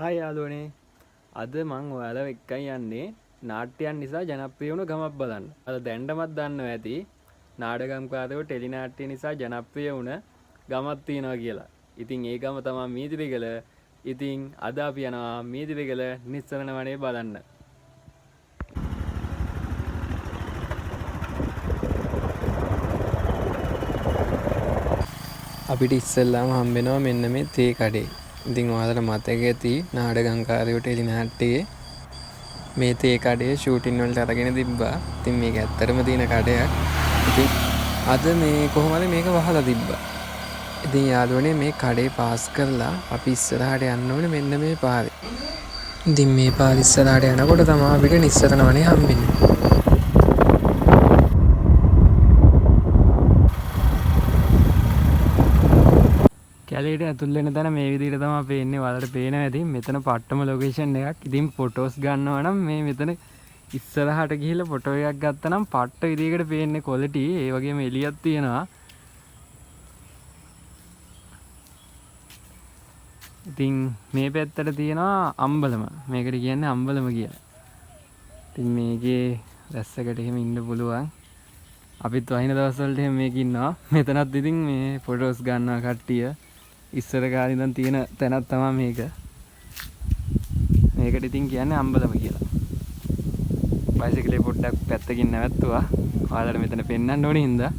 Hi යාළුවනේ. අද මං ඔයාලව එක්කයි යන්නේ නාට්‍යයන් නිසා ජනප්‍රිය වුණු ගමක් බලන්න. අද දැන්ඩමත් දන්නවා ඇති නාටකම්කාරයෝ ටෙලි නාට්‍ය නිසා ජනප්‍රිය වුණ ගමක් තියෙනවා කියලා. ඉතින් ඒ ගම තමයි මීදිරිගල. ඉතින් අද අපි යනවා මීදිරිගල නිස්සරණ වනේ බලන්න. අපිට ඉස්සෙල්ලාම හම්බෙනවා මෙන්න මේ තේ කඩේ. ඉතින් ඔයාලට මතක ඇති නාටකම්කාරයෝ ටෙලි නාට්‍යයේ මේ තේ කඩේ ෂූටින් වලට අරගෙන තිබ්බා. ඉතින් මේක ඇත්තටම තියෙන කඩයක්. ඉතින් අද මේ කොහොමද මේක වහලා තිබ්බා. ඉතින් යාළුවනේ මේ කඩේ පාස් කරලා අපි ඉස්සරහට යන්න ඕනේ මෙන්න මේ පාරේ. ඉතින් මේ පාර ඉස්සරහට යනකොට තමයි අපිට නිස්සරණ වනේ හම්බෙන්නේ. කැලේට ඇතුල් වෙන තැන මේ විදිහට තමයි පේන්නේ. ඔයාලට පේනවා ඇති මෙතන පට්ටම ලොකේෂන් එකක්. ඉතින් ෆොටෝස් ගන්නවා නම් මේ මෙතන ඉස්සරහට ගිහිල්ලා ෆොටෝ එකක් ගත්තා නම් පට්ට විදිහකට පේන්නේ ක්වොලිටි. ඒ වගේම එළියක් තියෙනවා. ඉතින් මේ පැත්තට තියෙනවා අම්බලම. මේකට කියන්නේ අම්බලම කියලා. ඉතින් මේකේ රැස්සකට එහෙම ඉන්න පුළුවන්. අපිත් වහින දවස්වලට එහෙම මේක ඉන්නවා. මෙතනත් ඉතින් මේ ෆොටෝස් ගන්නවා කට්ටිය. ඉස්සර කාලේ ඉඳන් තියෙන තැනක් තමයි මේක. මේකට ඉතින් කියන්නේ අම්බලම කියලා. බයිසිකලේ පොඩ්ඩක් පැත්තකින් නැවැත්තුවා. ඔයාලට මෙතන පෙන්වන්න ඕනේ හින්දා.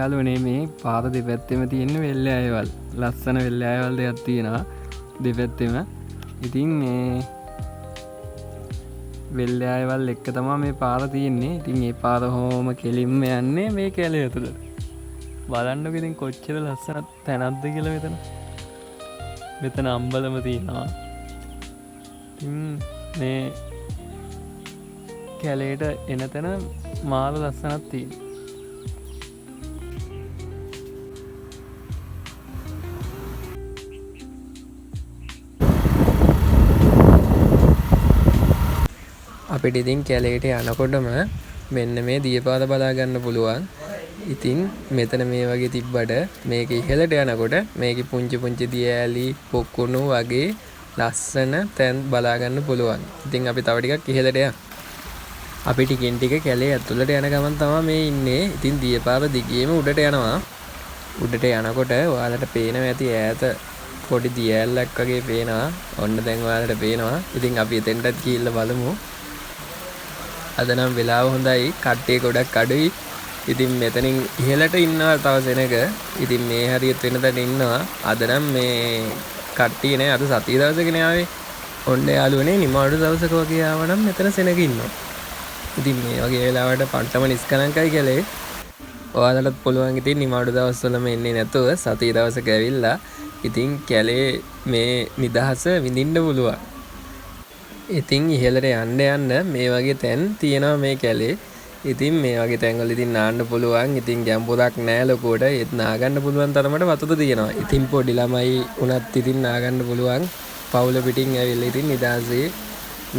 යාළුවනේ මේ පාර දෙපැත්තෙම තියෙන වෙල්ලේ අයවල්. ලස්සන වෙල්ලේ අයවල් දෙකක් තියෙනවා දෙපැත්තෙම. ඉතින් මේ වෙල්ලේ අයවල් එක තමයි මේ පාර තියෙන්නේ. ඉතින් මේ පාර හොම කෙලින්ම යන්නේ මේ කැලේ ඇතුළට. බලන්නකො ඉතින් කොච්චර ලස්සන තැනක්ද කියලා මෙතන. මෙතන අම්බලම තියෙනවා. ඉතින් මේ කැලේට එන තැන මාර ලස්සනක් තියෙනවා. අපිට ඉතින් කැලේට යනකොටම මෙන්න මේ දියපාත බලා ගන්න පුළුවන්. ඉතින් මෙතන මේ වගේ තිබ්බට මේක ඉහළට යනකොට මේකේ පුංචි පුංචි දිය ඇලි පොකුණු වගේ ලස්සන තැන් බලා ගන්න පුළුවන්. ඉතින් අපි තව ටිකක් ඉහළට යමු. අපි ටිකෙන් ටික කැලේ ඇතුළට යන ගමන් තමයි මේ ඉන්නේ. ඉතින් දියපාත දිගේම උඩට යනවා. උඩට යනකොට ඔයාලට පේනවා ඇති ඈත පොඩි දිය ඇල්ලක් වගේ පේනවා. ඔන්න දැන් ඔයාලට පේනවා. ඉතින් අපි එතෙන්ටත් ගිහිල්ලා බලමු. අද නම් වෙලාව හොඳයි. කට්ටිය ගොඩක් අඩුයි. ඉතින් මෙතනින් ඉහළට ඉන්නවා තව සෙනග. ඉතින් මේ හරියට වෙන තැන ඉන්නවා. අද නම් මේ කට්ටිය නෑ. අද සතිය දවසකනේ ආවේ. ඔන්න යාළුවනේ නිමාඩු දවසක වගේ ආවනම් මෙතන සෙනග ඉන්නවා. ඉතින් මේ වගේ වෙලාවට පට්ටම නිස්කලංකයි කැලේ. ඔයාලටත් පුළුවන් ඉතින් නිමාඩු දවස්වලම එන්නේ නැතුව සතිය දවසක ඇවිල්ලා ඉතින් කැලේ මේ නිදහස විඳින්න පුළුවන්. ඉතින් ඉහළට යන්න යන්න මේ වගේ තැන් තියෙනවා මේ කැලේ. ඉතින් මේ වගේ තැන්වල ඉතින් නාන්න පුළුවන්. ඉතින් ගැඹුරක් නෑ ලොකුවට. ඒත් නාගන්න පුළුවන් තරමට වතුර තියෙනවා. ඉතින් පොඩි ළමයි උනත් ඉතින් නාගන්න පුළුවන්. පවුල පිටින් ඇවිල්ලා ඉතින් නිදාසේ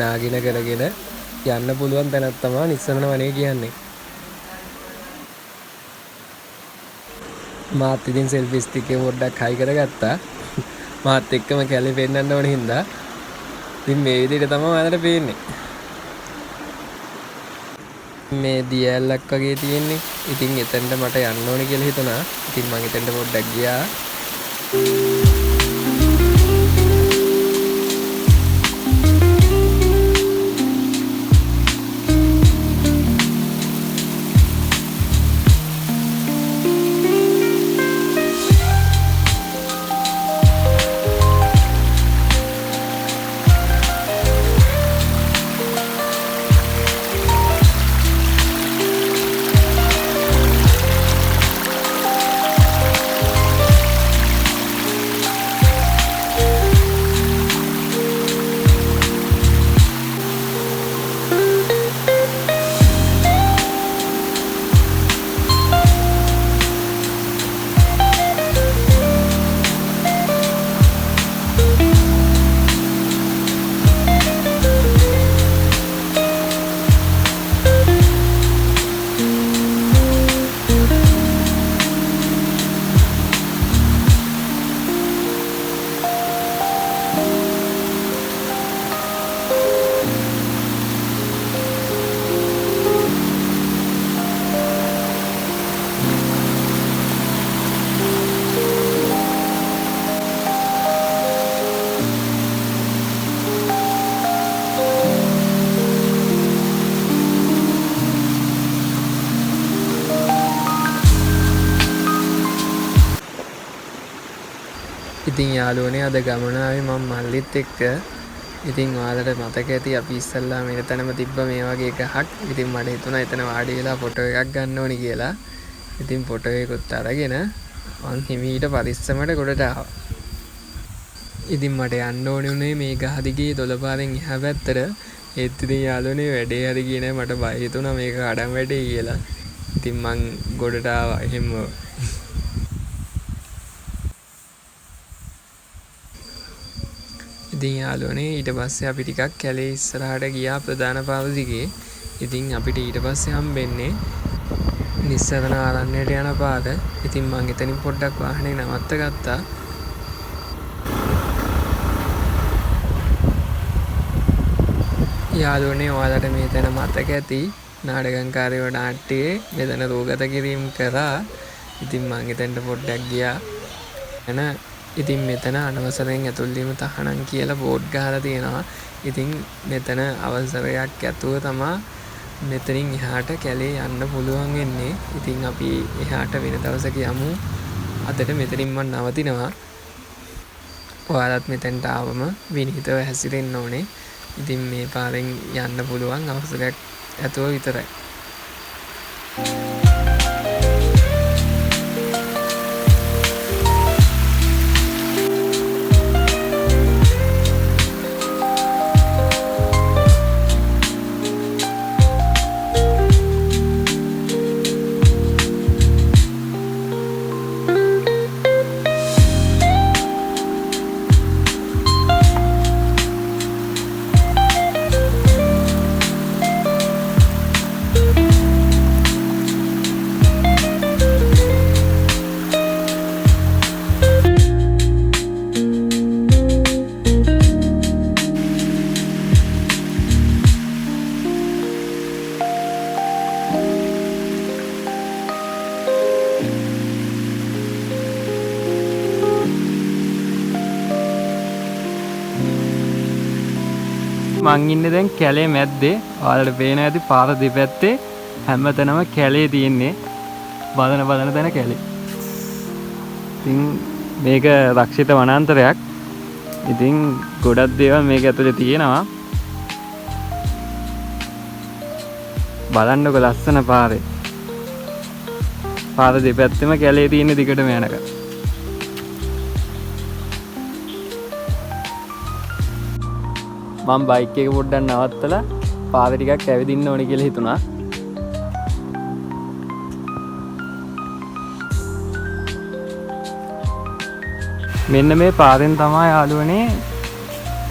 නාගින කරගෙන යන්න පුළුවන් තැනක් තමයි නිස්සරණ වනේ කියන්නේ. මාත් ඉතින් සෙල්ෆි ස්ටික් එක පොඩ්ඩක් හයි කරගත්තා. මාත් එක්කම කැලේ පෙන්නන්න ඕන හින්දා. ඉතින් මේ විදිහට තමයි ඔයාලට පේන්නේ. මේ දිය ඇල්ලක් වගේ තියෙන්නේ. ඉතින් එතනට මට යන්න ඕනේ කියලා හිතුණා. ඉතින් මම එතනට පොඩ්ඩක් ගියා. ඉතින් යාළුවනේ අද ගමන ආවේ මම මල්ලිත් එක්ක. ඉතින් ඔයාලට මතක ඇති අපි ඉස්සල්ලා මෙතනම තිබ්බ මේ වගේ ගහක්. ඉතින් මට හිතුණා එතන වාඩි වෙලා ෆොටෝ එකක් ගන්න ඕනි කියලා. ඉතින් ෆොටෝ එකකුත් අරගෙන මං හිමීට පරිස්සමට ගොඩට ආවා. ඉතින් මට යන්න ඕනේ උනේ මේ ගහ දිගේ දොළපාරෙන් එහා පැත්තට. ඒත් ඉතින් යාළුවනේ වැඩේ හරි ගියේ නෑ. මට බය හිතුණා මේක කඩන් වැටෙයි කියලා. ඉතින් මං ගොඩට ආවා එහෙම. ඉතින් යාළුවනේ ඊට පස්සේ අපි ටිකක් කැලේ ඉස්සරහට ගියා ප්‍රධාන පාර දිගේ. ඉතින් අපිට ඊට පස්සේ හම්බෙන්නේ නිස්සරණ ආරණ්‍යයට යන පාර. ඉතින් මං එතනින් පොඩ්ඩක් වාහනේ නවත්ත ගත්තා. යාළුවනේ ඔයාලට මේ තැන මතක ඇති නාටකංකාරයෝ නාට්‍යයේ මෙතන රූගත කිරීම කරා. ඉතින් මං එතනට පොඩ්ඩක් ගියා. ඉතින් මෙතන අනවසරයෙන් ඇතුල් වීම තහනම් කියලා බෝඩ් ගහලා තියෙනවා. ඉතින් මෙතන අවසරයක් ඇතුව තමයි මෙතනින් එහාට කැලේ යන්න පුළුවන් වෙන්නේ. ඉතින් අපි එහාට වෙන දවසක යමු. අදට මෙතනින් මම නවතිනවා. ඔයාලත් මෙතනට ආවම විනීතව හැසිරෙන්න ඕනේ. ඉතින් මේ පාරෙන් යන්න පුළුවන් අවසරයක් ඇතුව විතරයි. මං ඉන්නේ දැන් කැලේ මැද්දේ. ඔයාලට පේන ඇති පාර දෙපැත්තේ හැමතැනම කැලේ තියෙන්නේ. බලන තැන කැලේ. ඉතින් මේක රක්ෂිත වනාන්තරයක්. ඉතින් ගොඩක් දේවල් මේක ඇතුලේ තියෙනවා. බලන්නකො ලස්සන පාරේ. පාර දෙපැත්තෙම කැලේ තියෙන දිගටම යනක. මම බයික් එක පොඩ්ඩක් නවත්තලා පාර ටිකක් ඇවිදින්න ඕනේ කියලා හිතුණා. මෙන්න මේ පාරෙන් තමයි යාළුවනේ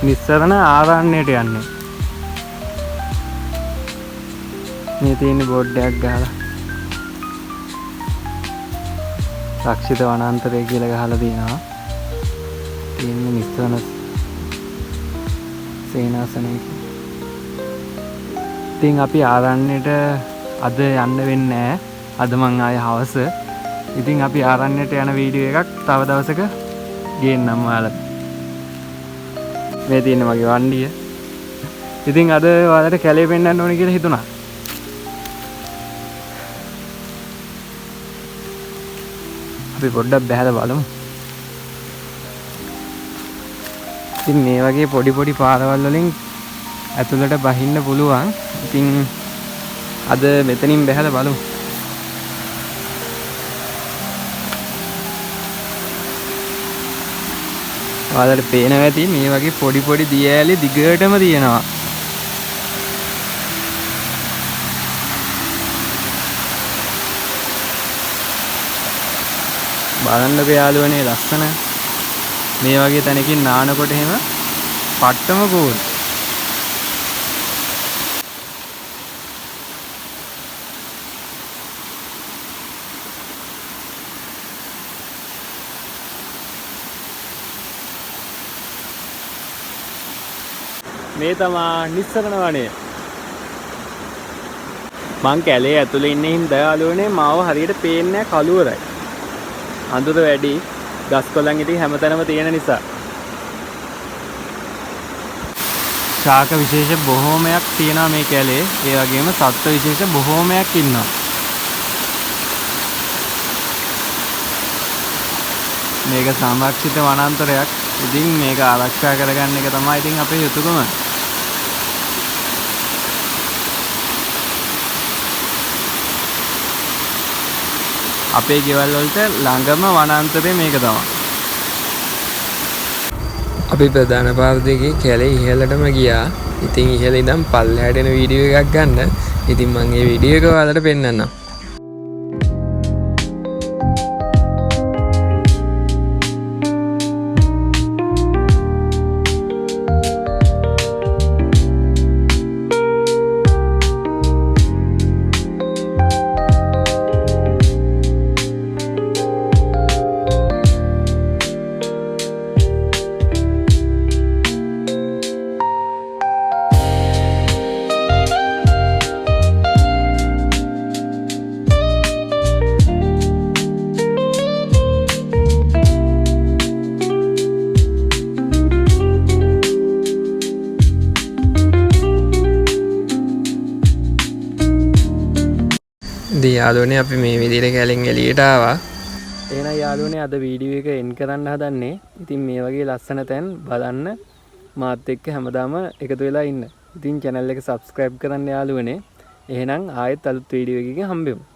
නිස්සරණ ආරණ්‍යයට යන්නේ. මේ තියෙන බෝඩ් එකක් ගහලා රක්ෂිත වනාන්තරය කියලා ගහලා තියෙනවා. තියෙන්නේ නිස්සරණ සේනාසනයක. ඉතින් අපි ආරණ්‍යයට අද යන්න වෙන්නේ නැහැ. අද මං ආයේ හවස. ඉතින් අපි ආරණ්‍යයට යන වීඩියෝ එකක් තව දවසක ගේන්නම් ඔයාලට. මේ තියෙන මගේ වණ්ඩිය. ඉතින් අද ඔයාලට කැලේ පෙන්නන්න ඕනේ කියලා හිතුණා. අපි පොඩ්ඩක් බහැලා බලමු. ඉතින් මේ වගේ පොඩි පාරවල් වලින් ඇතුළට බහින්න පුළුවන්. ඉතින් අද මෙතනින් බහැලා බලමු. ඔයාලට පේනවා ඇති මේ වගේ පොඩි දිය ඇලි දිගටම තියෙනවා. බලන්නකෝ යාළුවනේ ලස්සන. මේ වගේ තැනකින් නානකොට එහෙම පට්ටම කූල්. මේ තමා නිස්සරණ වනය. මං කැලේ ඇතුලේ ඉන්නේ හින්දා යාළුවනේ මාව හරියට පේන්නේ නැහැ කළුවරයි. අඳුර වැඩි. ගස් කොළන් ඉතින් හැමතැනම තියෙන නිසා ශාක විශේෂ බොහෝමයක් තියෙනවා මේ කැලේ. ඒ වගේම සත්ත්ව විශේෂ බොහෝමයක් ඉන්නවා. මේක සංරක්ෂිත වනාන්තරයක්. ඉතින් මේක ආරක්ෂා කරගන්න එක තමයි ඉතින් අපේ යුතුයකම. අපේ ගෙවල් වලට ළඟම වනාන්තරය මේක තමයි. අපි ප්‍රධාන පාර දෙකේ කැලේ ඉහළටම ගියා. ඉතින් ඉහළ ඉඳන් පල්ලෙහාට එන වීඩියෝ එකක් ගන්න. ඉතින් මම මේ වීඩියෝ එක ඔයාලට පෙන්නන්නම්. ඉතින් යාළුවනේ අපි මේ විදිහට කැලෙන් එළියට ආවා. එහෙනම් යාළුවනේ අද වීඩියෝ එක එන්ඩ් කරන්න හදන්නේ. ඉතින් මේ වගේ ලස්සන තැන් බලන්න මාත් එක්ක හැමදාම එකතු වෙලා ඉන්න. ඉතින් channel එක subscribe කරන්න යාළුවනේ. එහෙනම් ආයෙත් අලුත් වීඩියෝ එකකින් හම්බෙමු.